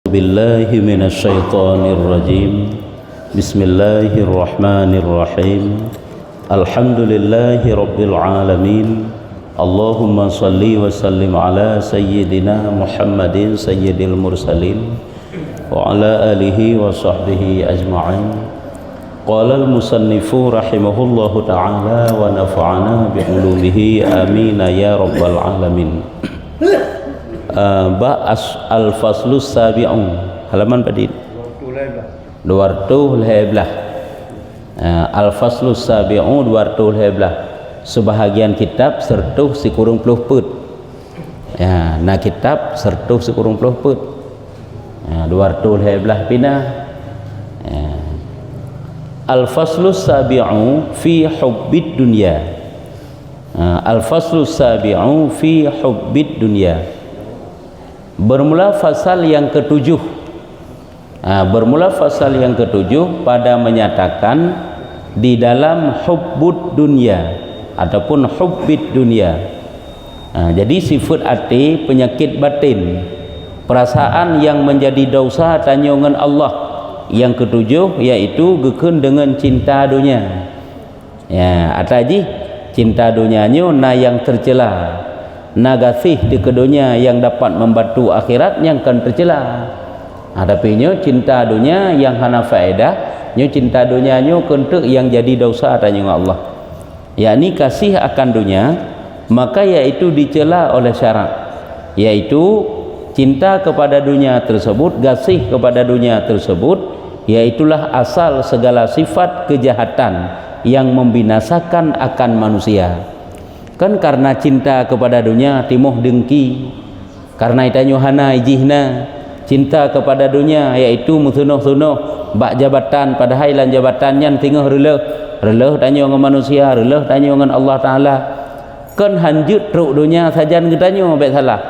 بالله من الشيطان الرجيم بسم الله الرحمن الرحيم الحمد لله رب العالمين اللهم صل وسلم على سيدنا محمد سيد المرسلين وعلى آله وصحبه أجمعين قال المصنف رحمه الله تعالى ونفعنا بعلومه آمين يا رب العالمين. Al-Faslus Sabi'un halaman pada 211. Al-Faslus Sabi'un 211. Sebahagian kitab sertuh sikurung puluh put. Ya, na kitab sertuh sikurung puluh put. 211 pindah. Al-Faslus Sabi'u fi hubbid dunya. Al-Faslus Sabi'u fi hubbid dunya. Bermula fasal yang ketujuh. Bermula fasal yang ketujuh pada menyatakan di dalam hubbud dunia ataupun hubbid dunia. Jadi sifat hati penyakit batin, perasaan yang menjadi dosa tanyongan Allah. Yang ketujuh yaitu gekun dengan cinta dunia. Ya, ataji cinta dunianya na yang tercela. Nagasih di kedunya yang dapat membantu akhirat yang akan tercela. Tapi nyo cinta dunia yang hana faedah, nyo cinta dunia nyo kentuk yang jadi dosa tanya Allah. Yakni kasih akan dunia, maka yaitu dicela oleh syarat, yaitu cinta kepada dunia tersebut, gasih kepada dunia tersebut, yaitulah asal segala sifat kejahatan yang membinasakan akan manusia. Kan karena cinta kepada dunia timuh dengki, karena itanya hana ijihna cinta kepada dunia yaitu musunuh-sunuh bak jabatan padahal lan jabatannya tinggal releh tanya dengan manusia, releh tanya dengan Allah Taala. Kan hanjut truk dunia sajan kitanya baik salah,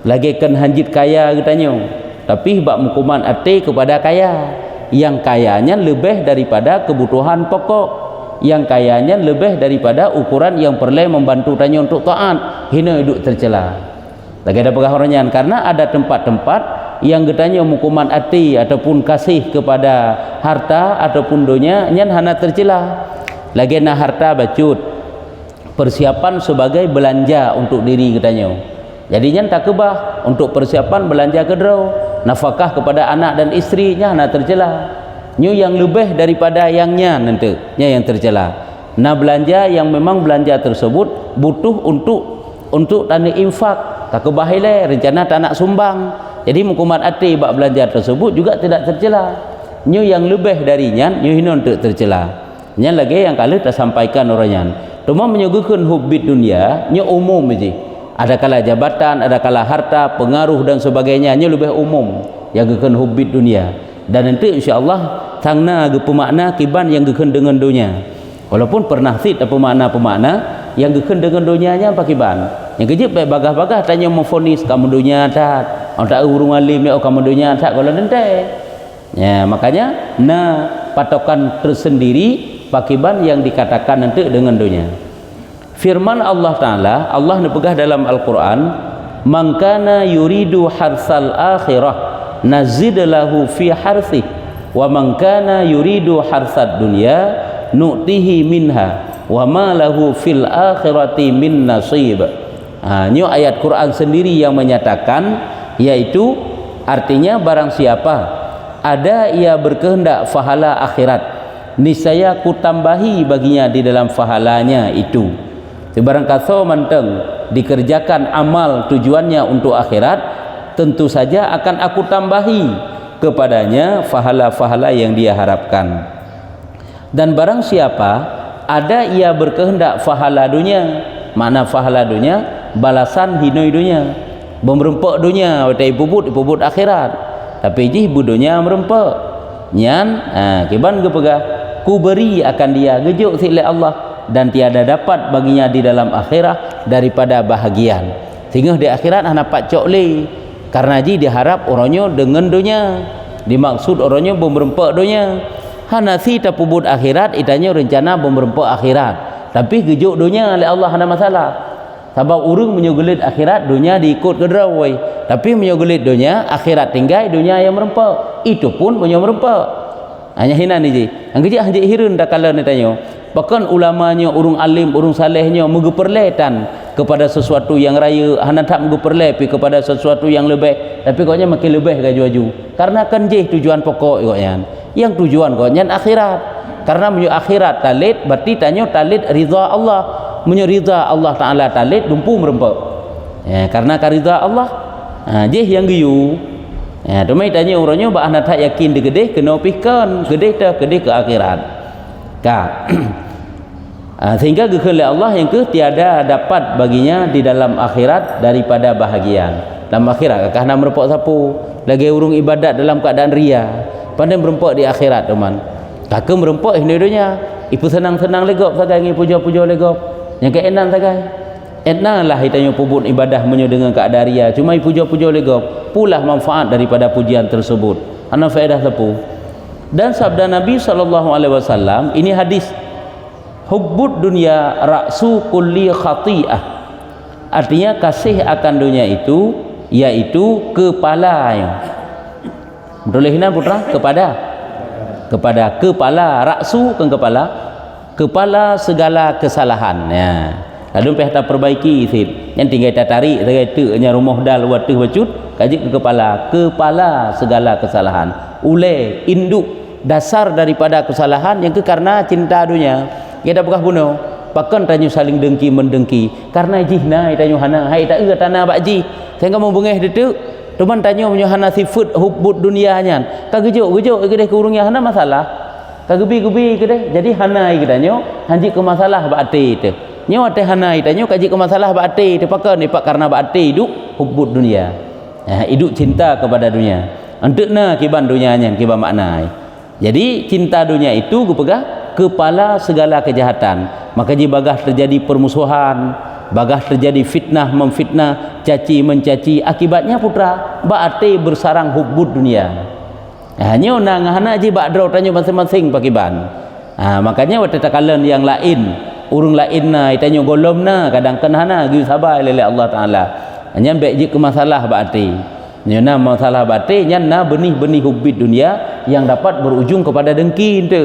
lagi kan hanjut kaya kitanya, tapi bak mukuman ati kepada kaya yang kayanya lebih daripada kebutuhan pokok, yang kayanya lebih daripada ukuran yang perlu membantu tanya untuk taat, hina hidup tercela. Lagi ada pegahornya karena ada tempat-tempat yang getanya hukuman hati ataupun kasih kepada harta ataupun dunia nyan hana tercela. Lagi na harta bacut persiapan sebagai belanja untuk diri getanya. Jadi nyan tak kebah untuk persiapan belanja kedrau, nafkah kepada anak dan istrinya hana tercela. Nyu yang lebih daripada yangnya nanti yang tercela. Nah belanja yang memang belanja tersebut butuh untuk tanda infak, tak kebahile rencana tak nak sumbang. Jadi hukuman hati bak belanja tersebut juga tidak tercela. Nyu yang lebih darinya nyu hinon untuk tercela. Nya lagi yang kali tak sampaikan orangnya. Cuma menyuguhkan hubbid dunia nyu umum aja. Ada kala jabatan, ada kala harta, pengaruh dan sebagainya nyu lebih umum yang gekan hubbid dunia. Dan nanti insya-Allah tangna ge pemakna kiban yang geken dengan dunia. Walaupun pernah sit apa pemakna yang geken dengan dunianya apa kiban. Yang kejip baik bagah-bagah tanya memfonis kamu dunia tak. Tak urung alim ni kamu dunia tak kalau nanti. Ya, makanya patokan tersendiri pakiban yang dikatakan nanti dengan dunia. Firman Allah Taala, Allah nepegah dalam Al-Qur'an, "Man kana yuridu harsal akhirah nazid lahu fi harthi wa man kana yuridu harsad dunya nu'tihi minha wa ma lahu fil akhirati min nasib." Ini ayat Quran sendiri yang menyatakan, yaitu artinya barang siapa ada ia berkehendak fahala akhirat, niscaya ku tambahi baginya di dalam fahalanya itu. Barang kata manteng dikerjakan amal tujuannya untuk akhirat, tentu saja akan aku tambahi kepadanya fahala-fahala yang dia harapkan. Dan barang siapa ada ia berkehendak fahala dunia, makna fahala dunia balasan hinoi dunia, berempuk dunia watai puput akhirat, tapi jih budunya merempuk nyan kiban gepegah ku beri akan dia gejuk silai Allah dan tiada dapat baginya di dalam akhirat daripada bahagian. Sehingga di akhirat dapat cokli. Karena ji diharap orangnya dengan dunia, dimaksud orangnya berempuk dunia. Hanasi tak pubut akhirat, itanya rencana berempuk akhirat. Tapi gejuk dunia oleh Allah ada masalah. Sebab urang menyogelit akhirat, dunia diikut ke derawai. Tapi menyogelit dunia, akhirat tinggal, dunia yang merempak. Itu pun punya merempak. Hanya hina ni je. Yang kejap hanya hirun dah kala ni tanya. Bahkan ulamanya, urung alim, urung salehnya mengeperletan kepada sesuatu yang raya. Hana tak mengeperlepi kepada sesuatu yang lebih. Tapi koknya makin lebih gaju-gaju. Karena kan je tujuan pokok koknya. Yang tujuan koknya akhirat. Karena menyo akhirat talit, berarti tanya talit ridha Allah. Menyerida Allah Ta'ala talit dumpu merempak karena karida Allah jih yang giyu domai tanya orangnya bah anda tak yakin dia gedeh kena pikan gedeh dah gedeh ke akhirat sehingga gekele Allah yang ke tiada dapat baginya di dalam akhirat daripada bahagian dalam akhirat kakak nak merempak sapu lagi urung ibadat dalam keadaan ria pandai merempak di akhirat teman kakak merempak dunia ipu senang-senang legop sagai ngi puja-puja legop yang ke enan sagai enan lah hitanya pubut ibadah menyo dengan keadaan ria cuma puja-puja legop pulah manfaat daripada pujian tersebut ana faedah tepu dan sabda Nabi SAW ini hadis hubbud dunya ra'su kulli khati'ah artinya kasih akan dunia itu yaitu kepalanya betul hina putra kepada kepala ra'su kan kepala segala kesalahan lalu pihak tak perbaiki yang tinggal tak tarik nya rumah dah watih bacut kaji ke kepala segala kesalahan induk dasar daripada kesalahan yang ke karena cinta dunia kita bekah bunuh bahkan tanya saling dengki mendengki karena jihna tanya hana hai tak tanah bakji sehingga mau bengeh detuk teman tanya hana sifat hubbud dunianya kagejuk kedai kurungnya hana masalah kagebi-gebi kedai jadi hanai kedanyo hanji ke masalah baati tu nyo ate hanai tanyo kaji ke masalah baati tu pakan ni pak karena baati hidup hubbud dunia hidup cinta kepada dunia antukna kiban dunianya kiban maknai jadi cinta dunia itu gupegah kepala segala kejahatan maka ji bagah terjadi permusuhan bagah terjadi fitnah memfitnah caci mencaci akibatnya putra baati bersarang hubbud dunia hanya nang hana ji bakdro tanya masing-masing pakiban makanya waktu takalan yang lain urung lain na tanya golom na kadang kan hana gi sabar lele Allah Taala hanya baik ji ke masalah bakti nyana masalah bakti nyana benih-benih hubbid dunia yang dapat berujung kepada dengki itu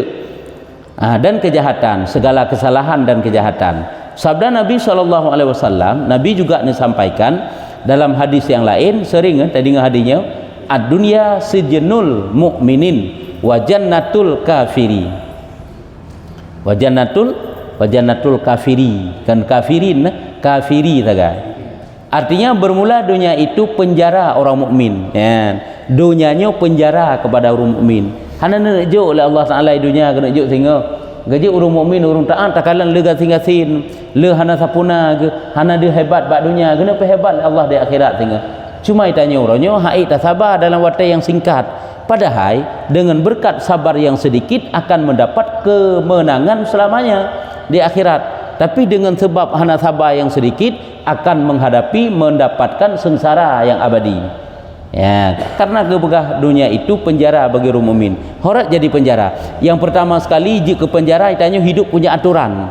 dan kejahatan segala kesalahan dan kejahatan sabda Nabi SAW Nabi juga disampaikan dalam hadis yang lain sering tadi hadinya ad-dunya sijnul mu'minin wa jannatul kafiri wa jannatul kafiri kan kafirin kafiri saga artinya bermula dunia itu penjara orang mukmin dunianya penjara kepada orang mukmin hana nejuk oleh Allah Taala dunia kena juk sehingga gaji orang mukmin orang taat takalan le gasing-gasing le hana sapuna hana dia hebat bak dunia kenapa hebat Allah di akhirat sehingga cuma tanya orangnya hai tak sabar dalam waktu yang singkat padahal dengan berkat sabar yang sedikit akan mendapat kemenangan selamanya di akhirat tapi dengan sebab hana sabar yang sedikit akan mendapatkan sengsara yang abadi karena kebegah dunia itu penjara bagi orang mukmin horat jadi penjara yang pertama sekali jika penjara tanya hidup punya aturan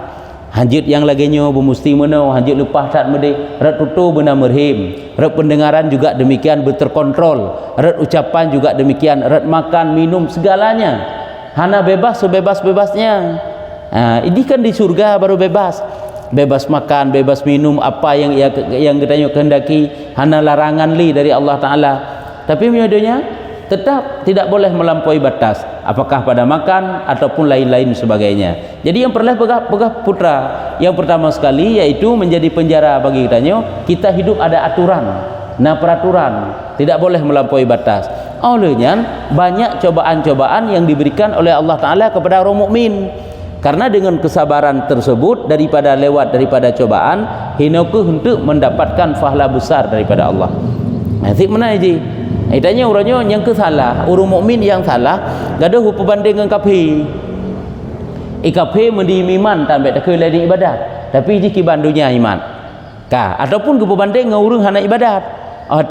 hanjit yang laginya bermusti menau hanjit lepas tak mede rat tutu benar merhim rat pendengaran juga demikian berterkontrol rat ucapan juga demikian rat makan minum segalanya hana bebas sebebas-bebasnya ini kan di surga baru bebas makan bebas minum apa yang kita kehendaki hana larangan li dari Allah Taala tapi menyodanya tetap tidak boleh melampaui batas apakah pada makan ataupun lain-lain sebagainya jadi yang perlu pegah putra yang pertama sekali yaitu menjadi penjara bagi kita hidup ada aturan peraturan tidak boleh melampaui batas olehnya banyak cobaan-cobaan yang diberikan oleh Allah Ta'ala kepada orang mukmin karena dengan kesabaran tersebut lewat daripada cobaan hinaku untuk mendapatkan pahala besar daripada Allah nanti mana je tanya orangnya yang kesalah orang mukmin yang salah gaduh berbanding dengan kafir kafir mendiam iman tambah tak lagi ibadat tapi jiki bandunya iman ataupun berbanding dengan orang hana ibadat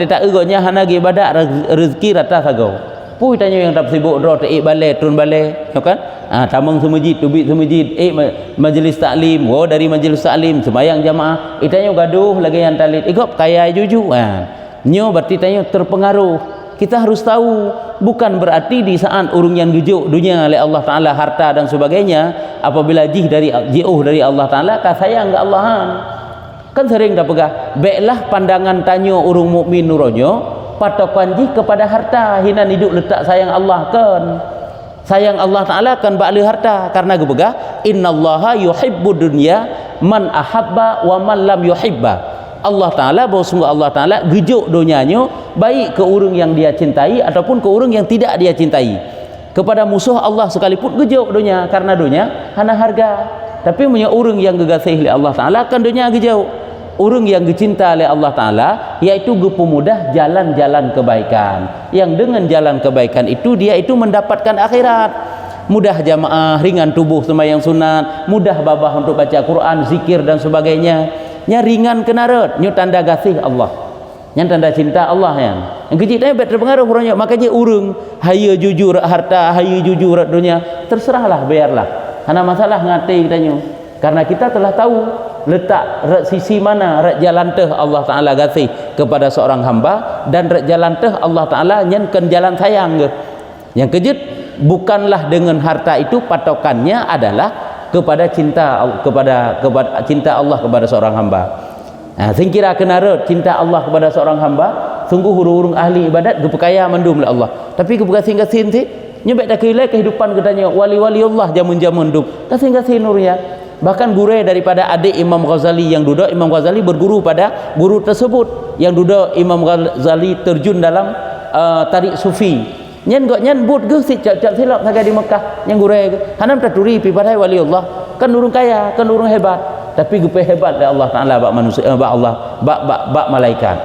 tak egoknya hana ibadat rezeki rata sagau Pui tanya yang tak sibuk roh tak balai turun balai, ya kan? Tamang semajid, tubik semajid, majlis taklim, dari majlis taklim sembahyang jamaah, tanya gaduh lagi yang talit. Ikut kaya juju. Nyo berarti tanya terpengaruh. Kita harus tahu, bukan berarti di saat urung yang gejuk dunia oleh Allah Taala, harta dan sebagainya, apabila jauh dari Allah Taala, ka sayang ke Allahan. Kan sering dah pegah. Baiklah pandangan tanyo urung mukmin nuronyo patokan ji kepada harta, hina hidup letak sayang Allah kan. Sayang Allah Taala kan ba'li harta, karena gebegah innallaha yuhibbud dunya man ahabba wa man lam yuhibba. Allah Ta'ala, bahawa sungguh Allah Ta'ala gejuk dunianya baik ke urang yang dia cintai ataupun ke urang yang tidak dia cintai. Kepada musuh Allah sekalipun gejuk dunia, karena dunia hana harga. Tapi punya urang yang gegasih oleh Allah Ta'ala kan dunia gejuk. Urang yang dicinta oleh Allah Ta'ala yaitu gepemudah jalan-jalan kebaikan, yang dengan jalan kebaikan itu dia itu mendapatkan akhirat. Mudah jamaah, ringan tubuh sembahyang sunat, mudah babah untuk baca Quran, zikir dan sebagainya. Nya ringan kenarat, nyo tanda kasih Allah, yang tanda cinta Allah yang kecil tanya terpengaruh orangnya. Makanya urung haya jujur harta, haya jujur dunia, terserahlah, biarlah, hana masalah ngati kitanya, karena kita telah tahu letak sisi mana jalan teh Allah Taala kasih kepada seorang hamba, dan jalan teh Allah Taala nyenkan jalan sayang. Yang kejut bukanlah dengan harta itu patokannya adalah kepada cinta cinta Allah kepada seorang hamba. Sing kira kenara cinta Allah kepada seorang hamba, sungguh hurung-hurung ahli ibadat gepekaya mandum oleh Allah. Tapi kepegasin-gasin sih nyebek dak kelai kehidupan katanya wali-wali Allah jamun-jamun duk. Kasing-gasin nurnya. Bahkan guru daripada adik Imam Ghazali yang duduk, Imam Ghazali berguru pada guru tersebut. Yang duduk Imam Ghazali terjun dalam tarik sufi. Nyen gak nyen but ge si cap silap saga di Mekah yang gurai hanam taturi pi padai wali Allah kan urung kaya, kan urung hebat, tapi gepe hebat dari Allah Taala bak manusia, bak Allah, bak malaikat.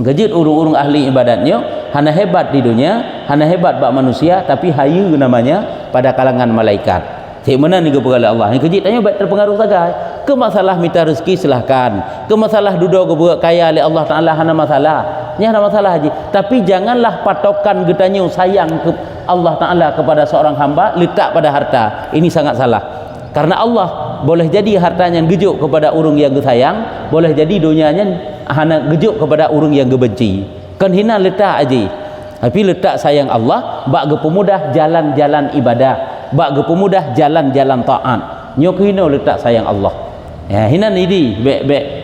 Gejit urung-urung ahli ibadatnya hana hebat di dunia, hana hebat bak manusia, tapi hayu namanya pada kalangan malaikat. Cik mana ni gepe Allah. Yang gejit tanya baik terpengaruh saga. Ke masalah minta rezeki silahkan. Ke masalah duduk gepe kaya oleh Allah Taala hana masalah. Ini ada masalah haji, tapi janganlah patokan getanya sayang ke Allah Ta'ala kepada seorang hamba letak pada harta. Ini sangat salah, karena Allah boleh jadi hartanya gejuk kepada urung yang sayang, boleh jadi dunianya hanya gejuk kepada urung yang gebenci. Kan hina letak aja, tapi letak sayang Allah bak gepemudah jalan-jalan ibadah, bak gepemudah jalan-jalan taat. Nyok hina letak sayang Allah. Ya hina ni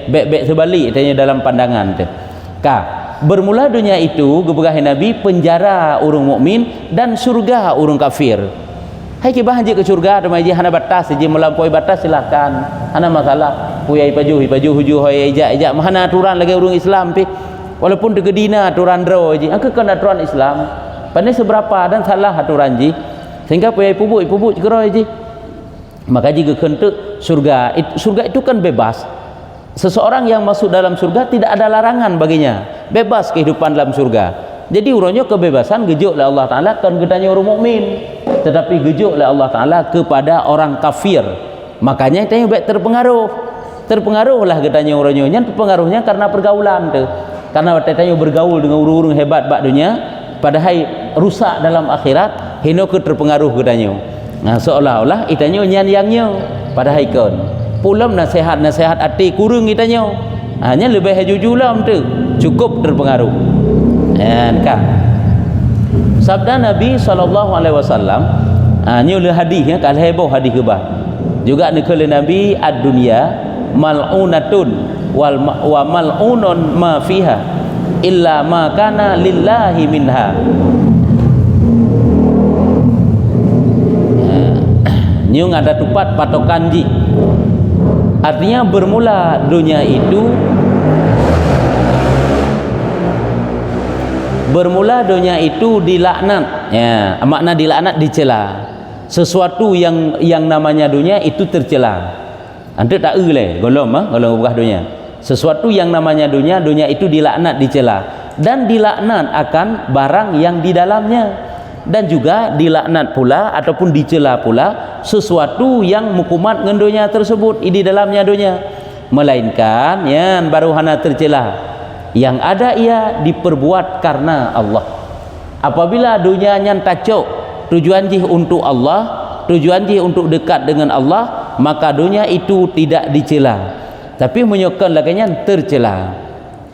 bek sebalik tanya dalam pandangan tu. Bermula dunia itu gebegah Nabi penjara urung mukmin dan surga urung kafir. Hai kibah je ke surga ada maji hana batas je melampaui batas silakan. Hana masalah. Puyai paju huju hoy ejak mana aturan lagi urung Islam pi. Walaupun tegedina aturan dro je. Angka kan aturan Islam. Pandai seberapa dan salah aturan je. Sehingga puyai pubuk cekeroi je. Maka jika kentuk surga itu kan bebas. Seseorang yang masuk dalam surga tidak ada larangan baginya, bebas kehidupan dalam surga. Jadi urangnya kebebasan gejuk oleh Allah Taala kan gedanya orang mukmin, tetapi gejuk oleh Allah Taala kepada orang kafir. Makanya tanya baik terpengaruhlah gedanya orangnya. Yang pengaruhnya karena pergaulan tu. Karena tanya bergaul dengan urung-urung hebat bak dunia, padahal rusak dalam akhirat, hino ke terpengaruh gedanya. Nah seolah-olah itanya nyan-yangnya padahal ikon. Pulam nasihat hati kurung kitanya. Hanya lebih jujulah tu cukup terpengaruh. Kan sabda Nabi SAW ni le hadis kal heboh hadis kebah. Juga ni kale Nabi ad-dunya mal'unatun wa mal'unun ma fiha illa ma kana lillahi minha. Ni ada tupat patokan ji. Artinya bermula dunia itu dilaknat. Ya, makna dilaknat dicela. Sesuatu yang namanya dunia itu tercela. Ante tak le golom bukan dunia. Sesuatu yang namanya dunia itu dilaknat dicela, dan dilaknat akan barang yang di dalamnya. Dan juga dilaknat pula ataupun dicela pula sesuatu yang mukumat dengan dunia tersebut di dalamnya dunia, melainkan yang baru hana tercela yang ada ia diperbuat karena Allah. Apabila dunia nyan tacuk tujuan jih untuk Allah, tujuan jih untuk dekat dengan Allah, maka dunia itu tidak dicela, tapi menyokong laganya tercela.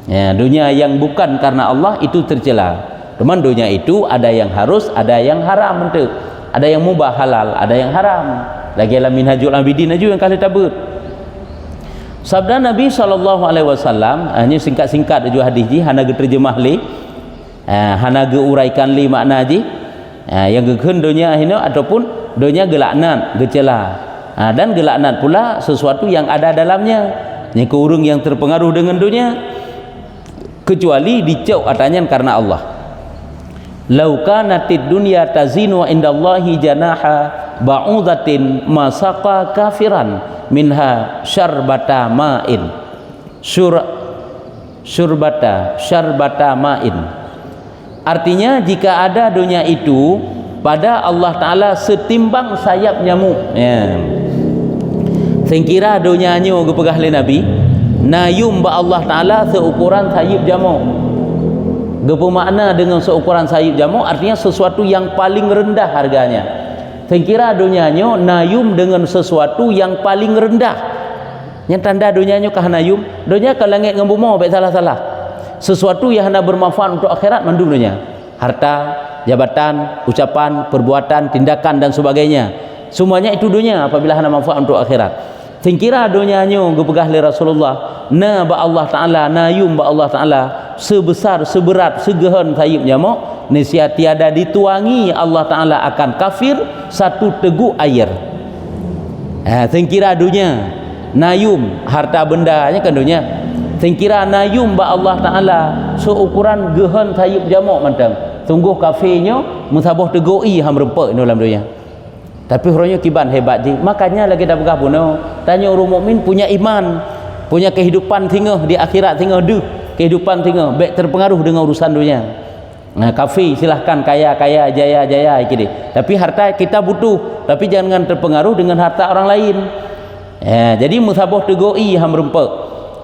Ya, dunia yang bukan karena Allah itu tercela. Cuman dunia itu ada yang harus, ada yang haram bentuk. Ada yang mubah halal, ada yang haram. Lagi dalam Minhajul Abidin aja yang kali tabut. Sabda Nabi SAW, hanya singkat-singkat aja hadis ji, hana ge terjemah li, hana ge uraikan li makna ji. Yang gekeun dunia ini ataupun dunia gelaknat, gecela. Dan gelaknat pula sesuatu yang ada dalamnya. Ni ke urang yang terpengaruh dengan dunia, kecuali dicau atanya karena Allah. Lau kanatid dunya tazinu indallahi janaha ba'udatin masaqa kafiran minha syarbata ma'in. Syarbata ma'in. Artinya jika ada dunia itu pada Allah Ta'ala setimbang sayap nyamuk. Ya. Sengkira dunianya gepegah oleh Nabi, nayum ba Allah Ta'ala seukuran sayap jamuk. Gepa makna dengan seukuran sayap jamuk artinya sesuatu yang paling rendah harganya. Sengkira dunianya nayum dengan sesuatu yang paling rendah. Yang tanda dunianya kah nayum? Dunia ke langit dengan bumi baik salah-salah. Sesuatu yang hendak bermanfaat untuk akhirat mandu dunia. Harta, jabatan, ucapan, perbuatan, tindakan dan sebagainya. Semuanya itu dunia apabila hendak manfaat untuk akhirat. Sengkira dunianya gepegah oleh Rasulullah, na ba Allah Ta'ala, nayum ba Allah Ta'ala sebesar, seberat, segehan sayap nyamuk, niscaya tiada dituangi Allah Ta'ala akan kafir satu teguk air. Sengkira dunia nayum harta bendanya kan dunia. Sengkira nayum ba Allah Ta'ala seukuran gehan sayap jamuk mantang. Sungguh kafirnya musabah tegui ham rempak dalam dunia. Tapi orangnya kiban hebat je. Makanya lagi dah begah pun tanya orang mukmin punya iman, punya kehidupan tinggal di akhirat tinggal deh. Kehidupan tinggal baik terpengaruh dengan urusan dunia. Nah, kafir silahkan kaya jaya ikut. Tapi harta kita butuh, tapi jangan terpengaruh dengan harta orang lain. Jadi musabah tegoi ham rempak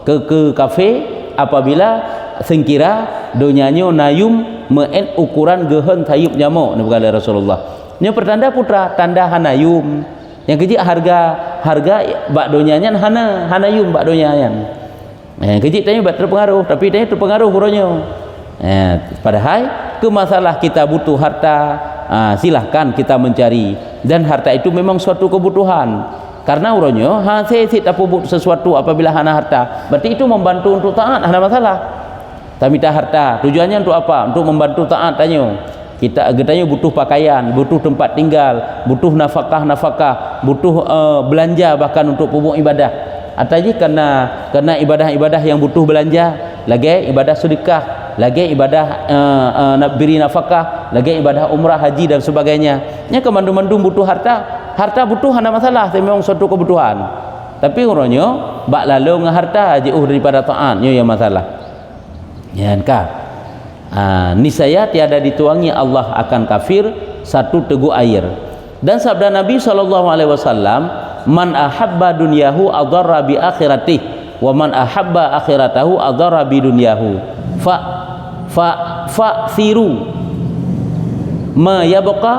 ke kafe apabila sengkira dunianya nayum meen ukuran gehan sayap nyamuk nabi Rasulullah. Ini pertanda putra tanda hanayum. Yang kecil harga bak donyanya hanayum bak donyayan. Kecil tanya bak terpengaruh, tapi tanya terpengaruh huronya. Padahal ke masalah kita butuh harta, silahkan kita mencari, dan harta itu memang suatu kebutuhan. Karena huronya saya tak butuh sesuatu apabila hana harta, berarti itu membantu untuk taat, hana masalah. Tapi tak harta, tujuannya untuk apa? Untuk membantu taat tanya. Kita tanya butuh pakaian, butuh tempat tinggal, butuh nafkah, butuh belanja bahkan untuk pupuk ibadah. Atau karena ibadah-ibadah yang butuh belanja, lagi ibadah sedekah, lagi ibadah nak beri nafkah, lagi ibadah umrah, haji dan sebagainya. Nya kemandu-mandu butuh harta butuh hana masalah, memang suatu kebutuhan. Tapi orangnya bak lalu dengan harta jauh daripada taat, nya yang masalah. Ya kan? Niscaya tiada dituangi Allah akan kafir satu teguk air. Dan sabda Nabi SAW, man ahabba dunyahu adarra bi akhiratih, wa man ahabba akhiratahu adarra bi dunyahu. Fa'thiru ma yabqa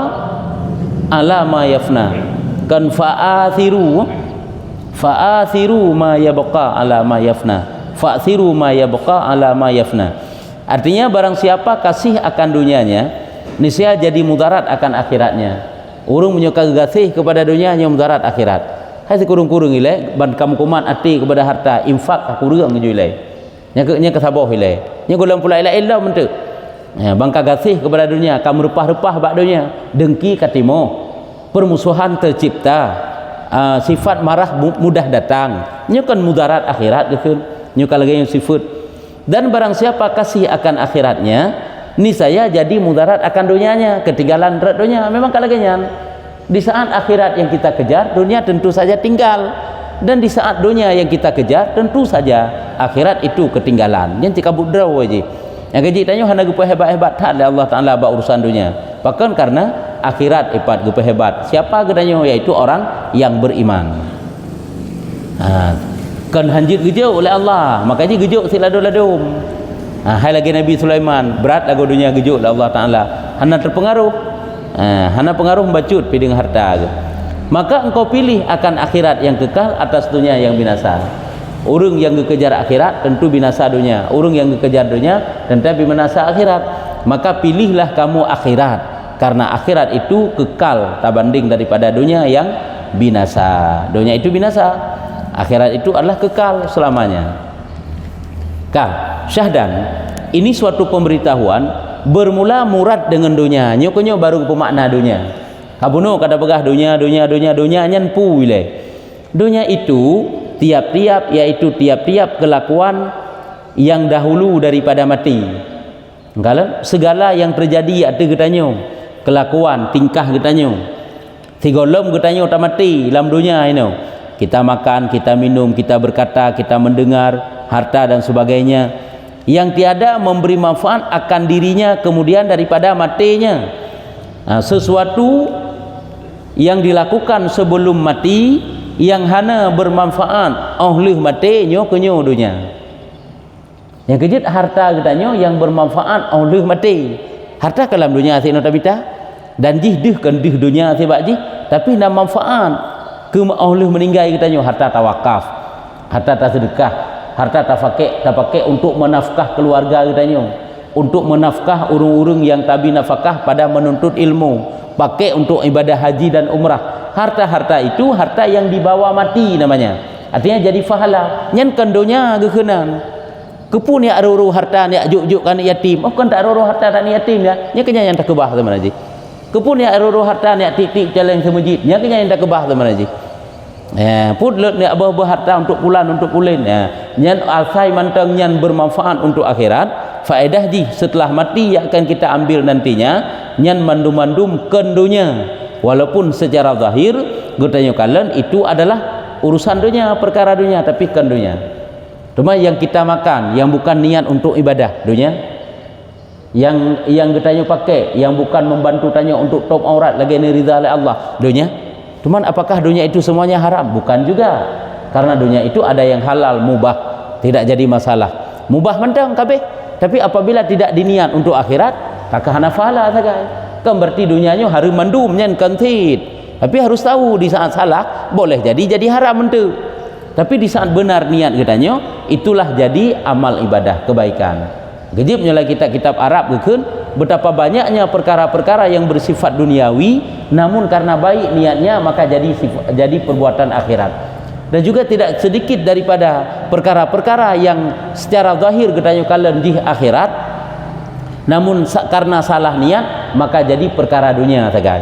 ala ma yafna. Kan fa'athiru ma yabqa ala ma yafna. Fa'thiru ma yabqa ala ma yafna. Artinya barang siapa kasih akan dunianya, niscaya jadi mudarat akan akhiratnya. Orang menyuka kasih kepada dunianya mudarat akhirat. Hai kurung-kurung ile ban kamu kuman ati kepada harta infak kurang je ile. Nya kesabah ile. Nya gulam pula ile illa mentu. Bangka kasih kepada dunia, kamu repah-repah bak dunia, dengki katimo. Permusuhan tercipta. Sifat marah mudah datang. Nya kan mudarat akhirat gitu. Nya lagi yang sifat. Dan barang siapa kasih akan akhiratnya, niscaya jadi mudarat akan dunianya, ketinggalan dunia. Memang kalaganya di saat akhirat yang kita kejar, dunia tentu saja tinggal, dan di saat dunia yang kita kejar, tentu saja akhirat itu ketinggalan. Yang cika budraw aja. Yang kecil tanya hana gupa hebat-hebat tak oleh Allah Ta'ala bak urusan dunia. Bahkan karena akhirat ipat gupa hebat. Siapa gedanya? Yaitu orang yang beriman. Kan hanjit gejau oleh Allah, makanya gejau siladum-ladum. Hai lagi Nabi Sulaiman, berat lagu dunia gejuk lah Allah Ta'ala. Hana terpengaruh. Hana pengaruh bacut pi dengan harta. Maka engkau pilih akan akhirat yang kekal atas dunia yang binasa. Orang yang kejar akhirat tentu binasa dunia. Orang yang kejar dunia tentu binasa akhirat. Maka pilihlah kamu akhirat, karena akhirat itu kekal tak banding daripada dunia yang binasa. Dunia itu binasa, akhirat itu adalah kekal selamanya. Syahdan, ini suatu pemberitahuan bermula murad dengan dunia. Nyokonyo baru pemakna dunia. Habuno kata pegah dunia nyan pu ile. Dunia itu tiap-tiap, yaitu tiap-tiap kelakuan yang dahulu daripada mati. Kalau segala yang terjadi ada getanyo, kelakuan tingkah getanyo. Tigolom getanyo tak mati dalam dunia ini. Kita makan, kita minum, kita berkata, kita mendengar, harta dan sebagainya yang tiada memberi manfaat akan dirinya kemudian daripada matinya. Sesuatu yang dilakukan sebelum mati yang hana bermanfaat oleh matinya kenyo dunia. Yang kejut harta getanyo yang bermanfaat oleh mati. Harta kalam dunia asino tabita dan jihdih kan dih dunia sebab jih, tapi nak manfaat ke oleh meninggal getanyo. Harta tawakaf, harta tasedekah, harta tapakai untuk menafkah keluarga getanyo, untuk menafkah urung-urung yang tabi nafkah pada menuntut ilmu, pakai untuk ibadah haji dan umrah. Harta-harta itu harta yang dibawa mati namanya. Artinya jadi pahala. Nyan kandonya gekenan. Kepun ya aru harta ni juk-juk kan yatim. Oh kan tak aru harta tak ni yatim ya. Nya kenya yang tak kebah teman haji. Kepun ya aru harta ni tik-tik jalan ke masjid. Nya kenya yang tak kebah teman haji. Put ni abah harta untuk pulan untuk pulin. Nyan alsai mantang nyan bermanfaat untuk akhirat. Faedah ji setelah mati yang akan kita ambil nantinya nyan mandum-mandum kendunya, walaupun secara zahir getanyo kalian itu adalah urusan dunia, perkara dunia, tapi kendunya cuma yang kita makan yang bukan niat untuk ibadah dunia, yang getanyo pakai yang bukan membantu tanya untuk top aurat lagi ni ridha oleh Allah dunia. Cuman apakah dunia itu semuanya haram? Bukan juga, karena dunia itu ada yang halal mubah, tidak jadi masalah. Mubah mentang kabeh, tapi apabila tidak diniat untuk akhirat, kakak hana fahala sagai. Kan berarti dunianya harus mandum nyan kantit. Tapi harus tahu di saat salah boleh jadi haram mentu. Tapi di saat benar niat katanya, itulah jadi amal ibadah kebaikan. Gejibnya lagi kitab Arab gekun, betapa banyaknya perkara-perkara yang bersifat duniawi, namun karena baik niatnya maka jadi perbuatan akhirat. Dan juga tidak sedikit daripada perkara-perkara yang secara zahir katanya kalian di akhirat, namun karena salah niat maka jadi perkara dunia sagai.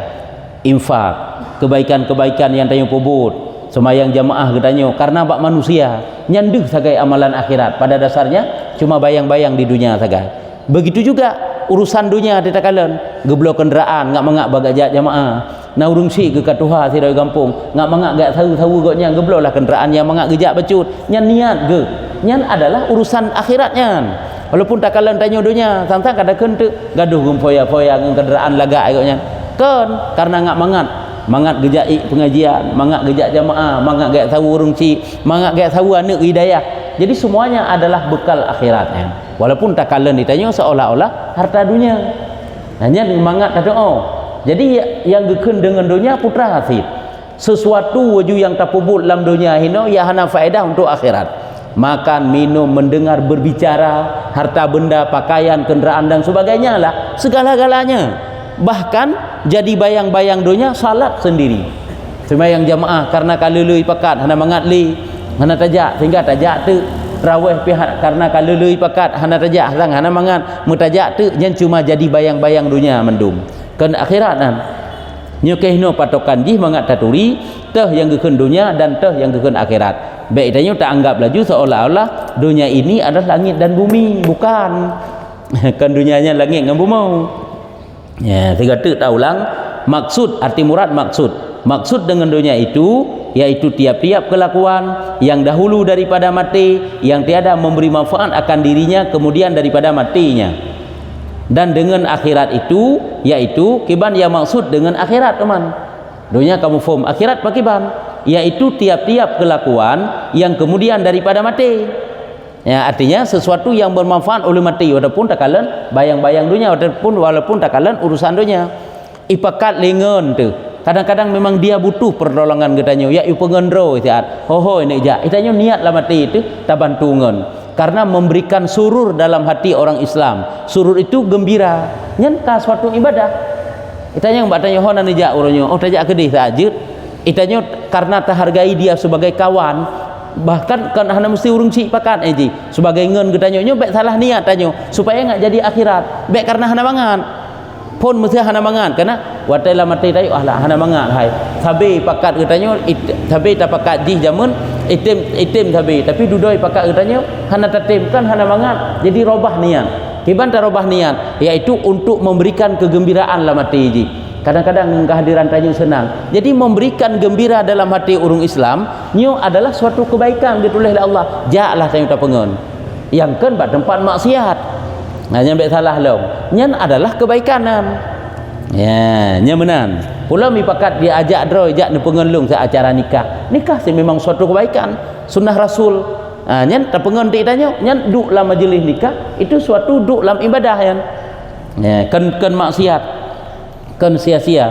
Infak, kebaikan-kebaikan yang tanya pobot, semayang jamaah katanya karena bak manusia nyanduh sagai amalan akhirat, pada dasarnya cuma bayang-bayang di dunia sagai. Begitu juga urusan dunia kita kalian geblok kenderaan ngak mengak bagajat jamaah. Nah urung si ke katuha si dari kampung ngak mengak gak tahu goknya geblok lah kenderaan yang mengak gejak becut nyan niat ge nyan adalah urusan akhiratnya. Walaupun tak kalian tanya dunia tantang kada kentu gaduh gumpoya-poya dengan kenderaan lagak goknya kan karena ngak mangat gejak pengajian, mangat gejak jamaah, mangat gak tahu urung si, mangat gak tahu anak hidayah. Jadi semuanya adalah bekal akhiratnya. Walaupun tak kalian ditanya seolah-olah harta dunia. Hanya mangat kata jadi yang gekun dengan dunia putra hasil. Sesuatu wujud yang tak pubut dalam dunia ini ya hana faedah untuk akhirat. Makan, minum, mendengar, berbicara, harta benda, pakaian, kenderaan dan sebagainya lah segala-galanya. Bahkan jadi bayang-bayang dunia salat sendiri. Sembahyang jamaah karena kalului pakat hana mangatli, hana tajak sehingga tajak tu raweh pihak karena kalului pakat hana tajak sang hana mangat mutajak tu yang cuma jadi bayang-bayang dunia mendum. Kan akhirat nan nyokehno patokan jih mangat taturi teh yang gekun dunia dan teh yang gekun akhirat. Baik tanya tak anggap laju seolah-olah dunia ini adalah langit dan bumi, bukan. Kan dunianya langit dengan bumi. Ya, tiga tu tak ulang maksud arti murad maksud dengan dunia itu yaitu tiap-tiap kelakuan yang dahulu daripada mati yang tiada memberi manfaat akan dirinya kemudian daripada matinya. Dan dengan akhirat itu yaitu kiban yang maksud dengan akhirat teman. Dunia kamu faham akhirat pakiban yaitu tiap-tiap kelakuan yang kemudian daripada mati. Ya, artinya sesuatu yang bermanfaat oleh mati walaupun tak kalan bayang-bayang dunia walaupun tak kalan urusan dunia. Ipakat lengan tu. Kadang-kadang memang dia butuh pertolongan katanya. Ya pengendro siat. Ho ini ja. Itanya niatlah mati itu tak bantu ngen. Karena memberikan surur dalam hati orang Islam. Surur itu gembira. Nyen ka suatu ibadah. Itanya mbak tanya ho nani ja uronyo. Oh tajak kedih tajud. Itanya karena terhargai dia sebagai kawan. Bahkan kan hana mesti urung cik pakat ji sebagai ngen getanyo nyo baik salah niat tanyo supaya enggak jadi akhirat baik karena hana mangan pun mesti hana mangan karena watailah mati tayo ahlah hana mangan hai sabe pakat getanyo sabe ta pakat ji jamun itim sabe tapi dudoi pakat getanyo hana tatim kan hana mangan jadi robah niat kiban ta robah niat yaitu untuk memberikan kegembiraan lah mati ji. Kadang-kadang kehadiran tanyo senang. Jadi memberikan gembira dalam hati orang Islam nyo adalah suatu kebaikan ditulis oleh Allah. Jaklah tanyo tak pengen. Yang kan bak tempat maksiat. Nah nyambe salah long. Nyen adalah kebaikanan. Ya, nya menan. Pula mi pakat dia ajak droi jak ne pengelung sa acara nikah. Nikah sih memang suatu kebaikan. Sunnah Rasul. Nyen tak pengen dik tanyo, nyen duk dalam majlis nikah itu suatu duk dalam ibadah yan. Ya, kan maksiat. Kan sia-sia.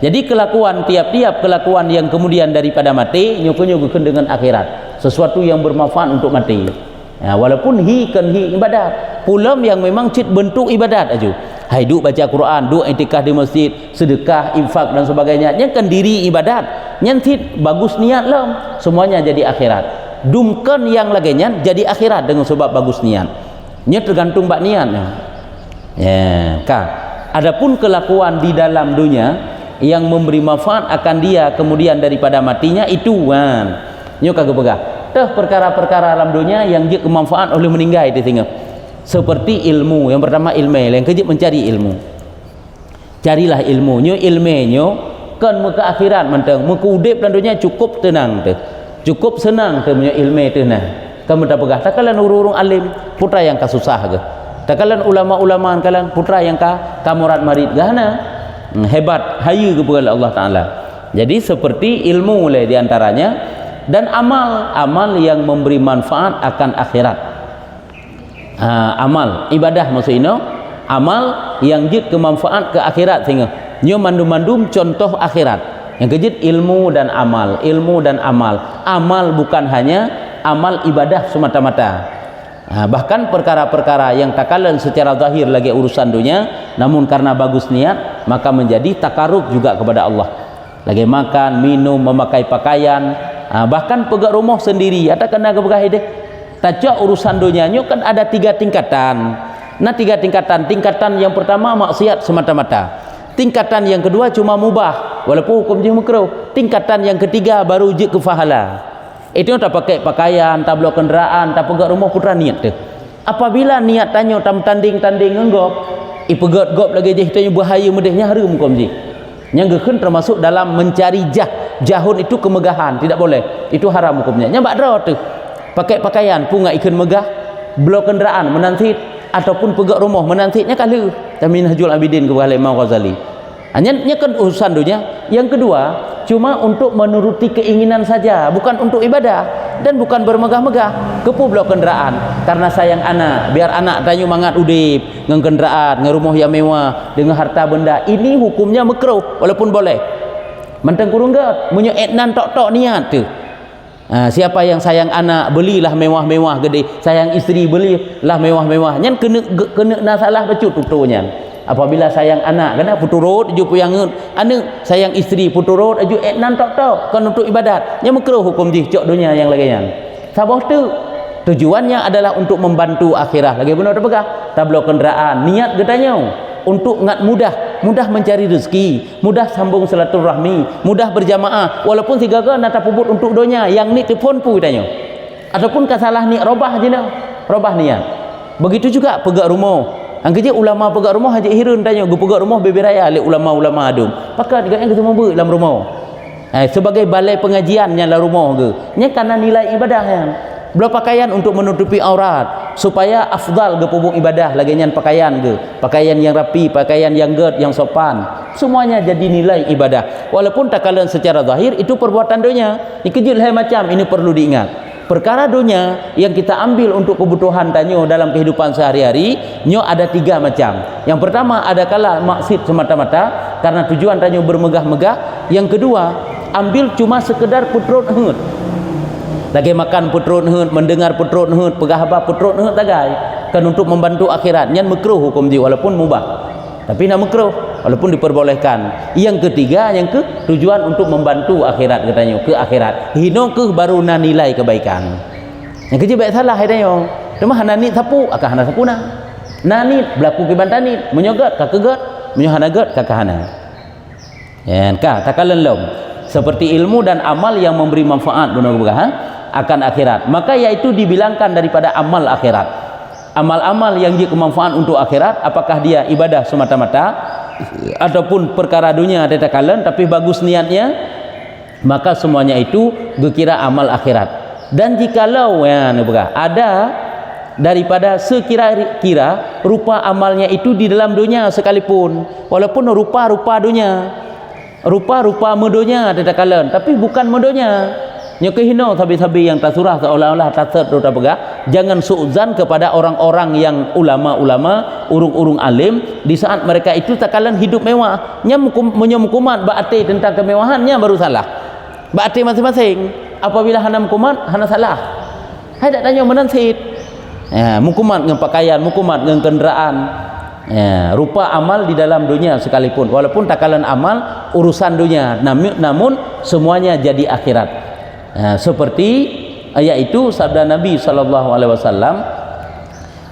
Jadi kelakuan tiap-tiap kelakuan yang kemudian daripada mati nyuguh-nyuguhkan dengan akhirat. Sesuatu yang bermanfaat untuk mati. Ya, walaupun hi ibadat. Pulam yang memang cit bentuk ibadat aja. Hai duk baca Quran, duk i'tikaf di masjid, sedekah, infak dan sebagainya. Yang kan diri ibadat. Nyentit bagus niat lam, semuanya jadi akhirat. Dumkan yang laginya jadi akhirat dengan sebab bagus niat. Nya tergantung bak niatnya. Ya, kah. Adapun kelakuan di dalam dunia yang memberi manfaat akan dia kemudian daripada matinya itu kan nyo kagak pegah teh perkara-perkara alam dunia yang dia kemanfaat oleh meninggal itu tinggal seperti ilmu. Yang pertama ilmu yang kejip mencari ilmu, carilah ilmu nyo ilmenyo kan muka akhirat menteng muka udip dan dunia cukup tenang tu cukup senang tu punya ilmu tu nah kamu tak pegah tak kalan urung alim putra yang kasusah ke tak kalan ulama-ulama kalan putra yang kamurat marid gana hebat hayu kepada Allah Ta'ala. Jadi seperti ilmu oleh diantaranya dan amal yang memberi manfaat akan akhirat. Amal ibadah maksudnya amal yang jid kemanfaat ke akhirat sehingga nyo mandum-mandum contoh akhirat yang kejid ilmu dan amal amal bukan hanya amal ibadah semata-mata. Bahkan perkara-perkara yang takalan secara zahir lagi urusan dunia namun karena bagus niat maka menjadi takarub juga kepada Allah. Lagi makan, minum, memakai pakaian, bahkan pegak rumah sendiri ada kena kebegah deh. Tajak urusan dunianya kan ada 3 tingkatan. Nah 3 tingkatan yang pertama maksiat semata-mata. Tingkatan yang kedua cuma mubah walaupun hukum je makruh. Tingkatan yang ketiga baru je kefahala. Itu tak pakai pakaian, tak blok kenderaan, tak pegat rumah putra niat tu. Apabila niat tanya tam tanding ngenggop, ipegat gop lagi je tanya bahaya medehnya harum hukum je. Yang gekun termasuk dalam mencari jahun itu kemegahan, tidak boleh. Itu haram hukumnya. Nya bakdra tu. Pakai pakaian punga ikan megah, blok kenderaan menantit ataupun pegat rumah menantitnya kala. Minhajul Abidin kepada Imam Ghazali. Hanya kan urusan dunia. Yang kedua cuma untuk menuruti keinginan saja, bukan untuk ibadah dan bukan bermegah-megah. Kepu blok kenderaan karena sayang anak, biar anak tanyu mangat udip dengan kenderaan, dengan rumah yang mewah, dengan harta benda. Ini hukumnya makruh walaupun boleh. Menteng kurung gat, munyo etnan tok-tok niat tu. Siapa yang sayang anak belilah mewah-mewah gede, sayang isteri belilah mewah-mewah. Nyan kena nasalah becut tutunya. Apabila sayang anak kena puturut aju puyangeun anu sayang isteri puturut aju etnan tok-tok kan untuk ibadat nya makruh hukum jih cok dunia yang lagian sabah tu tujuannya adalah untuk membantu akhirah lagi benar pegah tablok kenderaan niat gedanya untuk ngat mudah mencari rezeki, mudah sambung silaturahmi, mudah berjamaah walaupun sigaga nata pubut untuk dunia yang ni telefon pu tanya ataupun kasalah ni robah je robah niat. Begitu juga pegat rumah. Angkanya ulama pegat rumah haji hirun tanya, gu pegat rumah beberaya le ulama-ulama adum. Pakat juga yang ketemu ber dalam rumah. Sebagai balai pengajiannya dalam rumah ke. Nya karena nilai ibadah yang. Belah pakaian untuk menutupi aurat supaya afdal ke pubuk ibadah lagi nyan pakaian ke. Pakaian yang rapi, pakaian yang ged, yang sopan. Semuanya jadi nilai ibadah. Walaupun tak kalian secara zahir itu perbuatan dunia. Ini kejil hai macam ini perlu diingat. perkara dunia yang kita ambil untuk kebutuhan tanyo dalam kehidupan sehari-hari nyo ada 3 macam. Yang pertama ada kala maksud semata-mata karena tujuan tanyo bermegah-megah. Yang kedua ambil cuma sekedar putrut hut, lagi makan putrut hut, mendengar putrut hut, pegah apa putrut hut tagai kan untuk membantu akhirat. Nyan makruh hukum dia walaupun mubah, tapi nak makruh walaupun diperbolehkan. Yang ketiga yang ke tujuan untuk membantu akhirat katanya, ke akhirat hino ke baru na nilai kebaikan. Yang kerja baik salah katanya cuma hanani sapu akah hana sapu na nani berlaku kebantani menyogat kakegat menyohanagat kakahana yan ka takalan lom seperti ilmu dan amal yang memberi manfaat akan akhirat, maka yaitu dibilangkan daripada amal akhirat. Amal-amal yang bermanfaat untuk akhirat, apakah dia ibadah semata-mata ataupun perkara dunia ada takalan tapi bagus niatnya, maka semuanya itu dikira amal akhirat. Dan jikalau ya ada daripada sekira-kira rupa amalnya itu di dalam dunia sekalipun, walaupun rupa-rupa dunia, rupa-rupa medonya ada takalan tapi bukan medonya, nyekehino sabi-sabi yang tasurah seolah-olah tasad atau pegah. Jangan suudzan kepada orang-orang yang ulama-ulama, urung-urung alim di saat mereka itu takalan hidup mewah. Menyemukumat ba'ati tentang kemewahannya baru salah. Ba'ati masing-masing. Apabila hana mukumat, hana salah. Hai tak tanya menansit. Ya, mukumat dengan pakaian, mukumat dengan kenderaan. Ya, rupa amal di dalam dunia sekalipun, walaupun takalan amal urusan dunia, namun semuanya jadi akhirat. Seperti yaitu sabda Nabi SAW.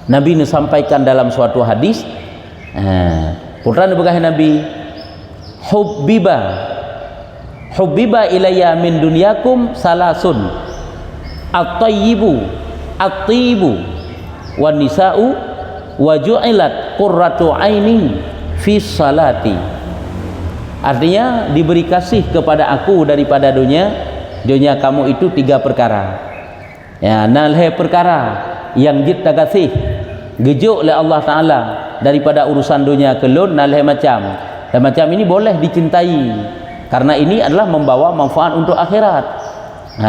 Nabi sampaikan dalam suatu hadis, Quran berkata Nabi, hubbiba ilayya min dunyakum salasun at-tayyibu at-tibu wan nisa'u wa ju'ilat qurratu aini fi salati. Artinya diberi kasih kepada aku daripada dunia kamu itu 3 perkara. Ya, nalhe perkara yang jita kasih gejuk oleh Allah Ta'ala daripada urusan dunia kelun nalhe macam. Dan macam ini boleh dicintai karena ini adalah membawa manfaat untuk akhirat.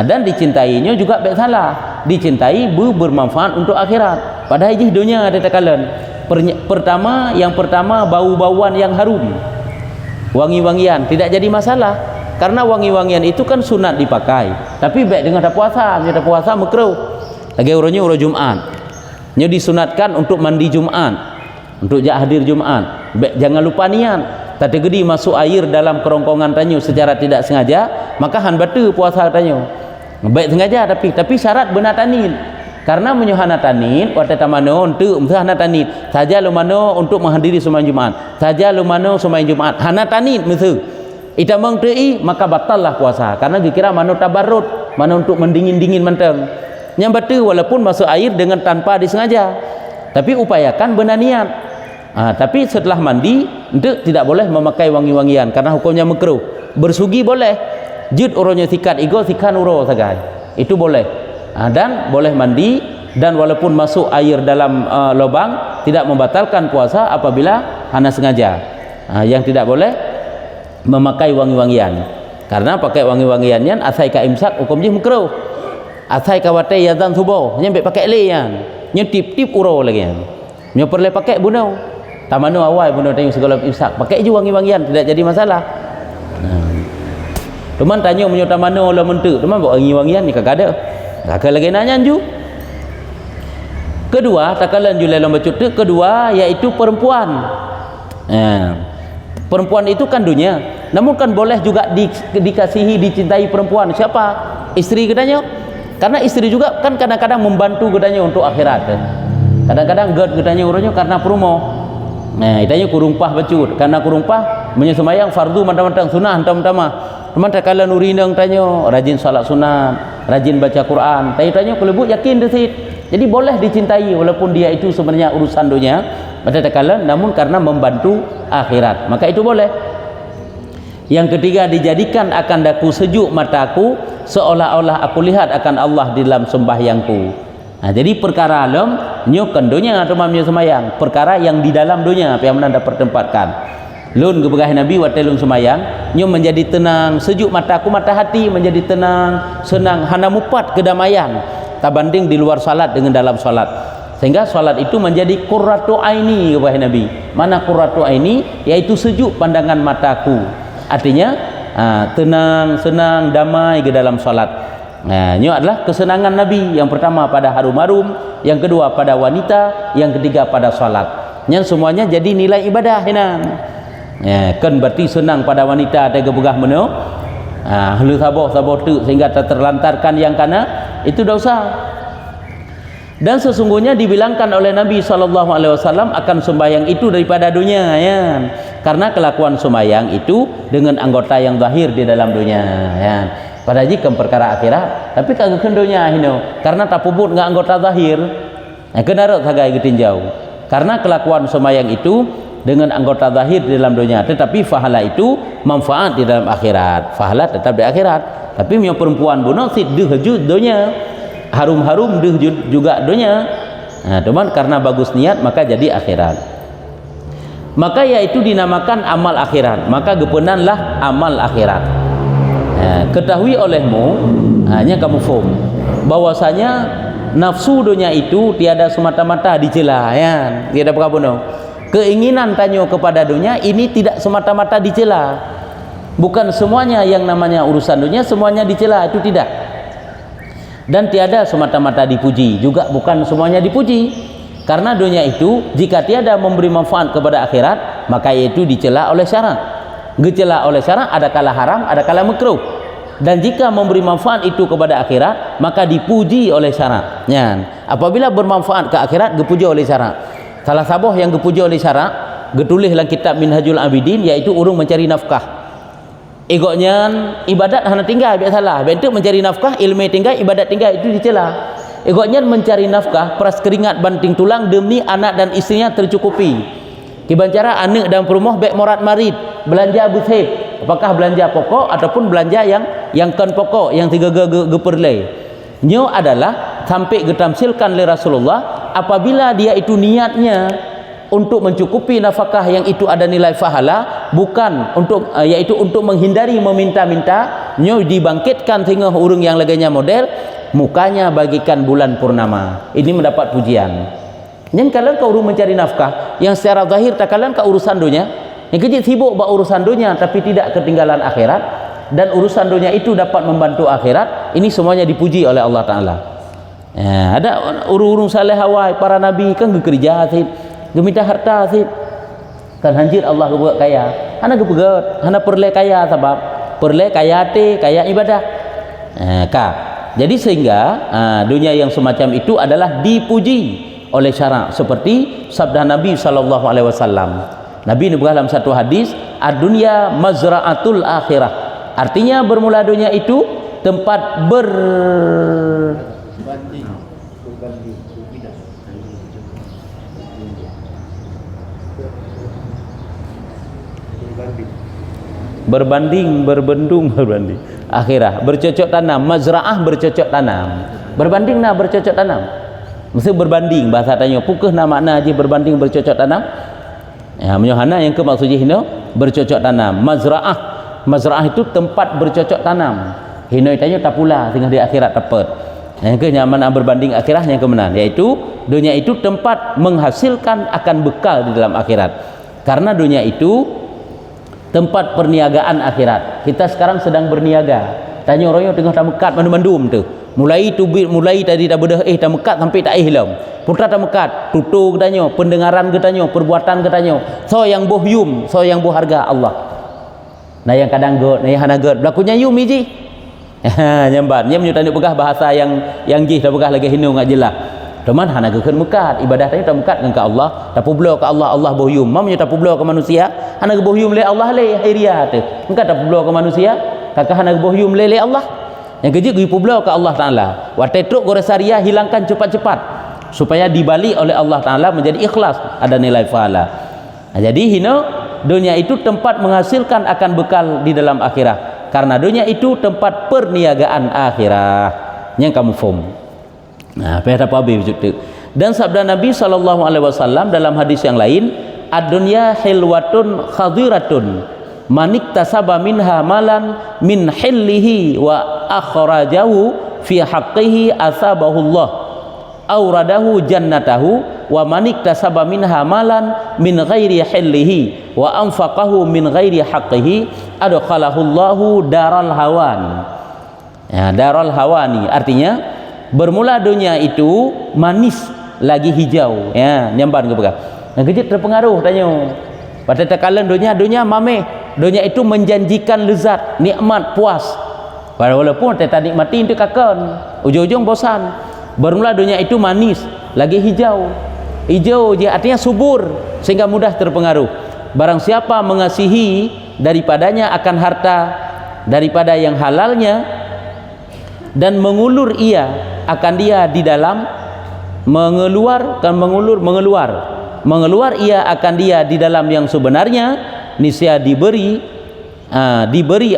Dan dicintainya juga baik salah. Dicintai bermanfaat untuk akhirat. Padahal ini dunia ada takalan. Yang pertama bau-bauan yang harum. Wangi-wangian tidak jadi masalah. Karena wangi-wangian itu kan sunat dipakai, tapi baik dengan ada puasa makruh. Lagi urunnya urut Jumat, nya disunatkan untuk mandi Jumat, untuk hadir Jumat. Baik jangan lupa niat. Tadi gedi masuk air dalam kerongkongan tanyo secara tidak sengaja, maka han batu puasa tanyo. Baik sengaja tapi syarat benar tanin. Karena menyohana tanin, wata tamano untuk hana tanin. Saja lumano untuk menghadiri sembahyang Jumat. Saja lumano sembahyang Jumat. Hana tanin mesti. Ita mengtei maka batallah puasa karena dikira mano tabarrut, mana untuk mendingin-dingin menteng. Yang betul walaupun masuk air dengan tanpa disengaja. Tapi upayakan benar niat. Tapi setelah mandi tidak boleh memakai wangi-wangian karena hukumnya makruh. Bersugi boleh. Jud uronya sikat ego sikan uro sagai. Itu boleh. Dan boleh mandi dan walaupun masuk air dalam lubang tidak membatalkan puasa apabila hana sengaja. Yang tidak boleh memakai wangi-wangian karena pakai wangi-wangiannya asai ka imsak hukumnya makruh. Asai ka wate yazan subuh nyampe pakai leyan nyetip-tip uro lagi nya perlu pakai bunau tamanu awal bunau tengok segala imsak pakai je wangi-wangian tidak jadi masalah. Teman tanya menyo tamanu la mentu teman bawa wangi-wangian ni kagak ada kagak lagi nanya ju. Kedua takalan ju dalam bacut kedua iaitu perempuan. Perempuan itu kan dunia, namun kan boleh juga dikasihi, dicintai perempuan. Siapa? Istri katanya. Karena istri juga kan kadang-kadang membantu katanya untuk akhirat. Kadang-kadang ged katanya urusnya karena promo. Itanya kurumpah bacut. Karena kurumpah menyemayang fardu mantang-mantang sunah hantam-tama. Teman takalan urinang tanya, rajin salat sunat, rajin baca Quran. Tanya kelebut yakin desit. Jadi boleh dicintai walaupun dia itu sebenarnya urusan dunia. Pada takalan namun karena membantu akhirat maka itu boleh. Yang ketiga dijadikan akan daku sejuk mataku seolah-olah aku lihat akan Allah di dalam sembahyangku. Jadi perkara alam nyukan dunia atau mamnya semayang perkara yang di dalam dunia apa yang anda pertempatkan. Lun gebegah Nabi watelun semayang nyo menjadi tenang, sejuk mataku, mata hati menjadi tenang, senang, hana mupat kedamaian tabanding di luar salat dengan dalam salat. Sehingga salat itu menjadi qurratu aini gebegah Nabi. Mana qurratu aini? Yaitu sejuk pandangan mataku. Artinya tenang, senang, damai ke dalam salat. Ini adalah kesenangan Nabi. Yang pertama pada harum-harum, yang kedua pada wanita, yang ketiga pada salat. Yang semuanya jadi nilai ibadah kan berarti senang pada wanita ada gebegah meno. Helu sabar tu sehingga tak terlantarkan yang kana, itu dosa. Dan sesungguhnya dibilangkan oleh Nabi SAW akan sembahyang itu daripada dunia karena kelakuan sembahyang itu dengan anggota yang zahir di dalam dunia pada jika perkara akhirat tapi kagak kendonya karena tak puput nggak anggota zahir kenarot hagai getinjau karena kelakuan sembahyang itu dengan anggota zahir di dalam dunia tetapi fahala itu manfaat di dalam akhirat. Fahala tetap di akhirat tapi punya perempuan bunuh sid dihujud dunia harum-harum dihujud juga dunia teman karena bagus niat maka jadi akhirat. Maka yaitu dinamakan amal akhirat, maka gepenanlah amal akhirat. Ketahui olehmu hanya kamu faham bahwasanya nafsu dunia itu tiada semata-mata dicela tiada apa-apa keinginan tanyo kepada dunia ini tidak semata-mata dicela. Bukan semuanya yang namanya urusan dunia semuanya dicela, itu tidak. Dan tiada semata-mata dipuji, juga bukan semuanya dipuji. Karena dunia itu jika tiada memberi manfaat kepada akhirat maka itu dicela oleh syarak. Dicela oleh syarak ada kala haram, ada kala makruh. Dan jika memberi manfaat itu kepada akhirat maka dipuji oleh syarak. Apabila bermanfaat ke akhirat dipuji oleh syarak. Salah satu yang dipuji oleh syarak getulis dalam kitab Minhajul Abidin yaitu urung mencari nafkah. Egonya ibadat hanya tinggal biasalah. Bentuk mencari nafkah, ilmu tinggal, ibadat tinggal itu dicela. Egonya mencari nafkah, peras keringat banting tulang demi anak dan istrinya tercukupi. Kibancara anak dan perumah baik morat marid, belanja buthib. Apakah belanja pokok ataupun belanja yang kan pokok yang tiga geperlei. Nyo adalah sampai getamsilkan oleh Rasulullah apabila dia itu niatnya untuk mencukupi nafkah yang itu ada nilai fahala, bukan untuk yaitu untuk menghindari meminta-minta, nyo dibangkitkan tengah urung yang leganya model mukanya bagikan bulan purnama. Ini mendapat pujian. Yang kalian kau urung mencari nafkah yang secara zahir tak kalian ke urusan dunia, yang kecil sibuk buat urusan dunia tapi tidak ketinggalan akhirat, dan urusan dunia itu dapat membantu akhirat. Ini semuanya dipuji oleh Allah Ta'ala. Ada urung-urung saleh hawai para nabi kan bekerja sih, minta harta sih, kan hanjir Allah buat kaya, hana gepegat, hana perle kaya sebab perle kaya te kaya ibadah. Jadi sehingga dunia yang semacam itu adalah dipuji oleh syarak seperti sabda Nabi SAW. Nabi ini dalam satu hadis, ad-dunya mazra'atul akhirah. Artinya bermula dunia itu tempat berbanding akhirah, bercocok tanam, mazra'ah bercocok tanam, berbanding bercocok tanam, mesti berbanding bahasa tanya pukeh makna aja berbanding bercocok tanam menyohana yang ke maksudnya hino bercocok tanam. Mazra'ah itu tempat bercocok tanam, hino tanya tak pula tinggal di akhirat tepat yang ke nyaman berbanding akhirah yang kemenan, yaitu dunia itu tempat menghasilkan akan bekal di dalam akhirat. Karena dunia itu tempat perniagaan akhirat. Kita sekarang sedang berniaga. Tanya orang yang tengah tak mekat mandum tu. Mulai tadi tak bedah tak mekat sampai tak hilang. Putra tak mekat, tutur katanya, pendengaran katanya, perbuatan katanya. So yang boh yum, so yang boh harga Allah. Nah yang kadang god, nah yang hana god. Berlakunya yum iji. Nyambat, nyam nyutani pegah bahasa yang jih dah pegah lagi hinu ngak jelah. Teman hana gekeun mekat, ibadah tadi tak mekat ke Allah, tak publo ke Allah, Allah boh yum. Mam nyuta publo ke manusia, hana boh yum le Allah le hiriah tu. Engkau tak publo ke manusia, kakak hana boh yum le Allah. Yang kejik gue publo ke Allah Ta'ala. Watetruk goresaria hilangkan cepat-cepat supaya dibalik oleh Allah Ta'ala menjadi ikhlas, ada nilai fahala. Jadi hino dunia itu tempat menghasilkan akan bekal di dalam akhirat. Karena dunia itu tempat perniagaan akhirat. Yang kamu faham. Nah, pada apa itu? Dan sabda Nabi SAW dalam hadis yang lain, ad-dunya hilwatun khadiratun manik tasaba minha malan min hillihi wa akhrajahu fi haqqihi asabahullah auradahu jannatahu wa manik tasaba minha malan min ghairi hillihi wa anfaqahu min ghairi haqqihi adkhalahullahu daral hawan. Ya, daral hawani artinya bermula dunia itu manis lagi hijau, ya nyamban ke pegang. Nah, kejut terpengaruh tanya. Pada tekalan dunia mameh, dunia itu menjanjikan lezat, nikmat, puas. Walaupun tak nikmati itu kakan, ujung-ujung bosan. Bermula dunia itu manis, lagi hijau. Hijau je artinya subur sehingga mudah terpengaruh. Barang siapa mengasihi daripadanya akan harta daripada yang halalnya dan mengulur ia akan dia di dalam mengeluar ia akan dia di dalam yang sebenarnya, niscaya diberi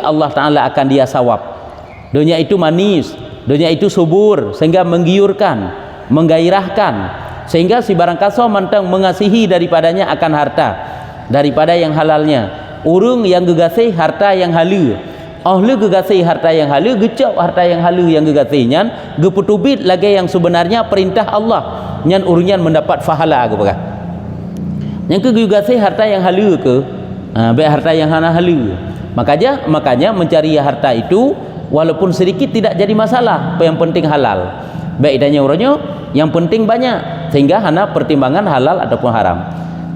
Allah Ta'ala akan dia sawab. Dunia itu manis, dunia itu subur sehingga menggiurkan, menggairahkan, sehingga si barang kaso mentang mengasihi daripadanya akan harta daripada yang halalnya. Urung yang gegasih harta yang halu, ahli gegasih harta yang halu, gecap harta yang halu yang gegasihnya, geputubit lagi yang sebenarnya perintah Allah nyan urunyan mendapat fahala ke bagah. Yang kegegasih harta yang halu ke baik harta yang hana halu. Makanya mencari harta itu walaupun sedikit tidak jadi masalah, yang penting halal. Baik tanya orangnya yang penting banyak sehingga hana pertimbangan halal ataupun haram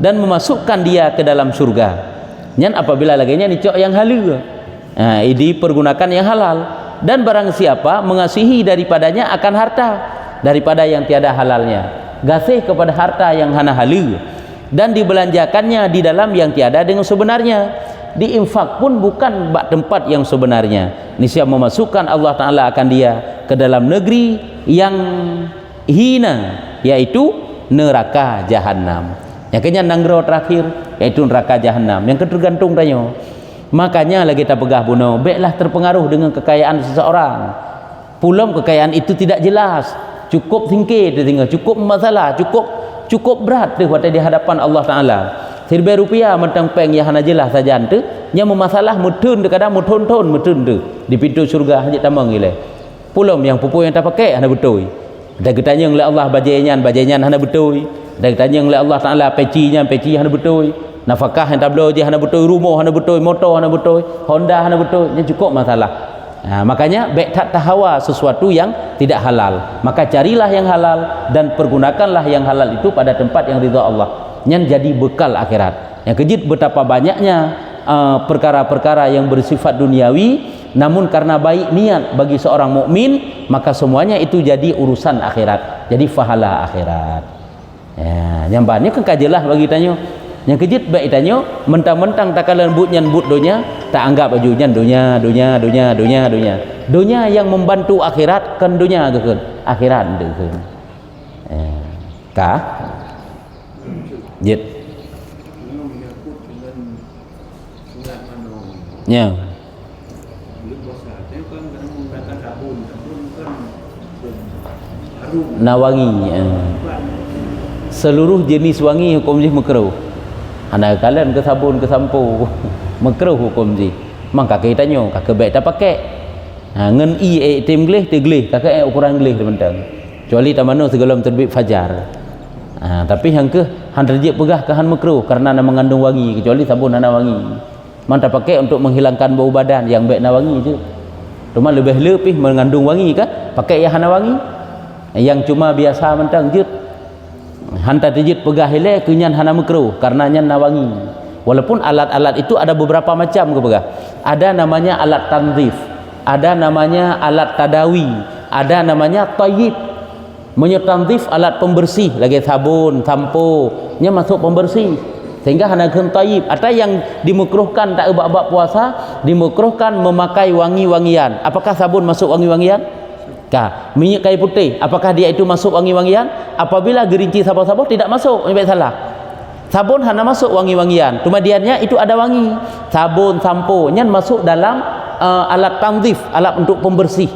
dan memasukkan dia ke dalam surga. Nyan apabila laginya nicok yang halu. Dipergunakan yang halal dan barang siapa mengasihi daripadanya akan harta daripada yang tiada halalnya, gasih kepada harta yang hana halu dan dibelanjakannya di dalam yang tiada dengan sebenarnya, diinfak pun bukan bak tempat yang sebenarnya, niscaya memasukkan Allah Ta'ala akan dia ke dalam negeri yang hina, yaitu neraka jahanam. Yang kenyang nanggro terakhir yaitu neraka jahanam yang tergantung tanya. Makanya lagi kita pegah bunuh, baiklah terpengaruh dengan kekayaan seseorang. Pulang kekayaan itu tidak jelas, cukup tingkir dia tinggal, cukup masalah, cukup berat dia pada di hadapan Allah Ta'ala. Serba rupiah mentang peng yang hana jelas saja tu, yang memasalah mutun tu kadang mutun tu di pintu surga hanya tamang gile. Pulang yang pupu yang tak pakai hana betul. Ada ketanya oleh Allah bajenyan hana betul. Ada ketanya oleh Allah Ta'ala peci hana betul. Nafkah yang tak boleh je hana betul, rumah hana betul, motor hana betul, Honda hana betul, yang cukup masalah. Makanya baik tak tahawa sesuatu yang tidak halal, maka carilah yang halal dan pergunakanlah yang halal itu pada tempat yang ridha Allah, yang jadi bekal akhirat. Yang kejut betapa banyaknya perkara-perkara yang bersifat duniawi, namun karena baik niat bagi seorang mukmin maka semuanya itu jadi urusan akhirat, jadi pahala akhirat. Yang banyak kan kajelah bagi tanya. Yang kejut baik tanya mentang-mentang takalan butnyan but donya tak anggap bajunya dunia yang membantu akhirat kan dunia ke kan akhirat ke kan kah jit nya nawangi seluruh jenis wangi hukum jih makruh. Hana kalian ke sabun ke sampo makruh hukum ji. Mang kakek tanya, kakek baik tak pakai. Ngen tim gelih te gelih, kakek ukuran gelih teman-teman. Kecuali tamano sebelum terbit fajar. Tapi yang ke han rejek pegah ke han makruh karena nak mengandung wangi, kecuali sabun hana wangi. Man tak pakai untuk menghilangkan bau badan yang baik na wangi je. Cuma lebih mengandung wangi kan? Pakai yang hana wangi. Yang cuma biasa mentang je. Hantar tejit pegah hele kenyan hana makruh karena nyan nawangi. Walaupun alat-alat itu ada beberapa macam ke pegah. Ada namanya alat tanzif, ada namanya alat tadawi, ada namanya tayyib. Tanzif alat pembersih, lagi sabun, sampo, nya masuk pembersih. Sehingga hana gen tayyib. Ada yang dimakruhkan tak bab puasa, dimakruhkan memakai wangi-wangian. Apakah sabun masuk wangi-wangian? Minyak kayu putih, apakah dia itu masuk wangi-wangian? Apabila gerinci sabun-sabun tidak masuk, ini salah. Sabun hanya masuk wangi-wangian, cuma dianya itu ada wangi. Sabun, sampo, nya masuk dalam alat tanzif, alat untuk pembersih.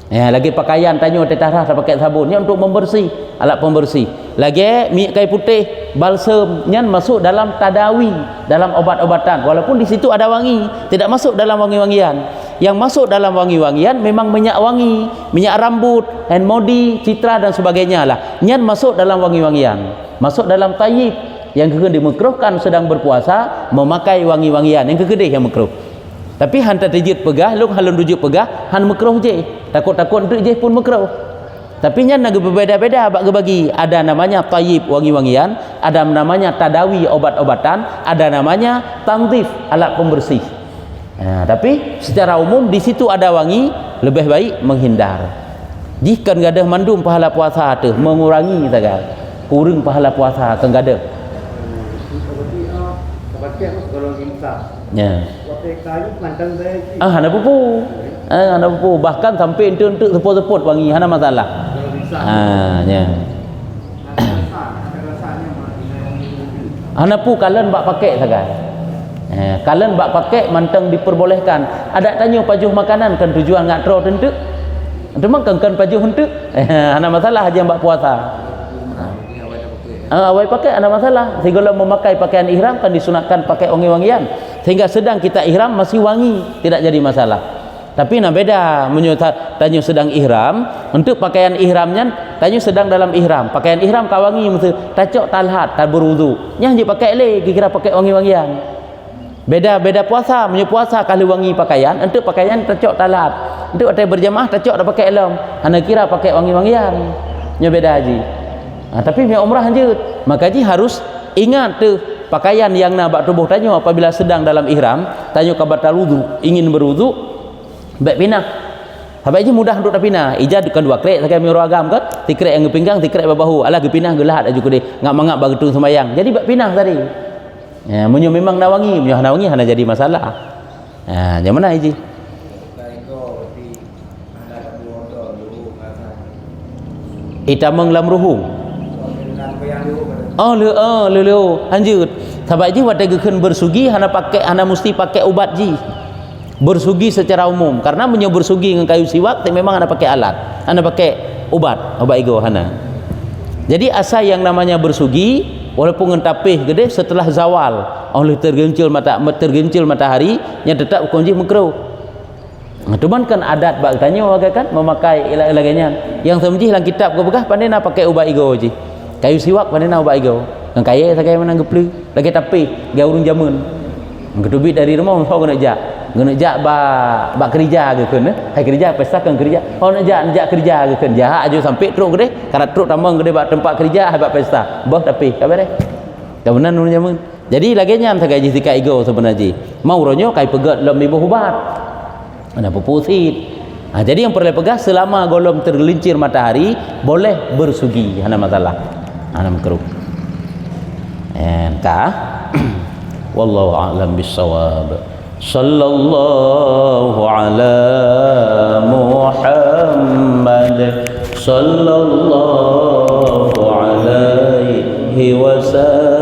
Lagi pakaian tanya tetara tak pakai sabun, nya untuk membersih, alat pembersih. lagi minyak kayu putih balsam nyan masuk dalam tadawi, dalam obat-obatan, walaupun di situ ada wangi, tidak masuk dalam wangi-wangian. Yang masuk dalam wangi-wangian memang minyak wangi, minyak rambut, hand modi, citra dan sebagainya lah, nyan masuk dalam wangi-wangian, masuk dalam tayyib. Yang kegede makruhkan sedang berpuasa memakai wangi-wangian, yang kegede yang makruh. Tapi han terjit pegah, luk halun rujuk pegah, han makruh je. Takut-takut untuk je pun makruh. Tapi nya nak berbeza-beza bagi. Ada namanya tayyib wangi-wangian, ada namanya tadawi obat-obatan, ada namanya tanzif alat pembersih. Tapi secara umum di situ ada wangi, lebih baik menghindar. Jika enggak ada mandum pahala puasa tu, mengurangi saja. Kurang pahala puasa kan enggak ada. Kalau imsak. Ya. Kayu mantan baik. Hana pupu. Hana pupu, bahkan sampai untuk sepot-sepot wangi, hana masalah. Ya. Hana pu kalian bak pakai saja. Kalian bak pakai mantang diperbolehkan. Ada tanya pajuh makanan kan tujuan ngatro tentu. Cuma kan pajuh hentuk. Hana masalah aja bak puasa. Awal pakai ada masalah. Sehingga memakai pakaian ihram kan disunatkan pakai wangi-wangian. Sehingga sedang kita ihram masih wangi, tidak jadi masalah. Tapi nak beda tanya sedang ihram, untuk pakaian ihramnya tanya sedang dalam ihram. Pakaian ihram ka wangi mesti tacok talhat tak berwudu. Nya je pakai lagi kira pakai wangi-wangian. Beda puasa, puasa kalau wangi pakaian, untuk pakaian tacok talhat. Untuk ada berjamaah tacok dah pakai elom. Hana kira pakai wangi-wangian. Nya beda haji. Tapi punya umrah lanjut, maka haji harus ingat tu pakaian yang nak bak tubuh tanya apabila sedang dalam ihram, tanya ka batal wudu, ingin berwudu, baik pinah. Sampai je mudah untuk pinah. Ijad kan dua krek sakai miru agam kan, tikrek yang pinggang, tikrek bahu. Alah pinah gelah aju kede, ngak mangap bagi tu sembayang. Jadi bak pinah tadi. Ya, munyo memang nawangi, munyo nawangi hana jadi masalah. Yang mana haji? Itamang lam ruhung. Lelu lanjut. Sebab je waktu gekeun bersugi hana mesti pakai ubat ji. Bersugi secara umum karena bersugi dengan kayu siwak memang hana pakai alat. Hana pakai obat ego hana. Jadi asal yang namanya bersugi walaupun ngentapih gede setelah zawal oleh tergencil matahari nya tetap kunci makruh. Cuman kan adat bak tanya kan memakai ilah-ilahnya. Yang semji dalam kitab ke begah pandai nak pakai ubat ego ji. Kayu siwak pandai nak ubat ego. Yang kaya sakai menang geplu lagi tapi ga urung jamun. Kedubit dari rumah kau kena jak bak kerja ke kan hai kerja pesta kan kerja kau nak jak kerja ke kan jahat aja sampai truk gede karena truk tambang gede bak tempat kerja hai bak pesta bah tapi kabar deh kebenan urung jamun. Jadi lagi nyam sakai ji sikat ego sebenarnya mau ronyo kai pegat lem ibu ubat ada pupusit. Jadi yang perlu pegang selama golong tergelincir matahari boleh bersugi, hana masalah, hana makruh. Wallahu a'lam bissawab. Sallallahu ala Muhammad sallallahu alaihi wasallam.